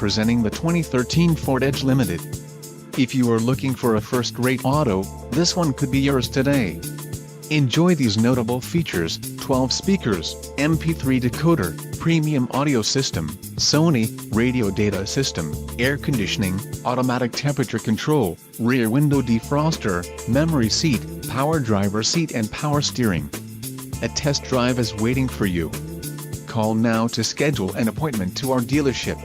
presenting the 2013 Ford Edge Limited. If you are looking for a first-rate auto, this one could be yours today. Enjoy these notable features: 12 speakers, MP3 decoder, premium audio system, Sony radio data system, air conditioning, automatic temperature control, rear window defroster, memory seat, power driver seat and power steering. A test drive is waiting for you. Call now to schedule an appointment to our dealership.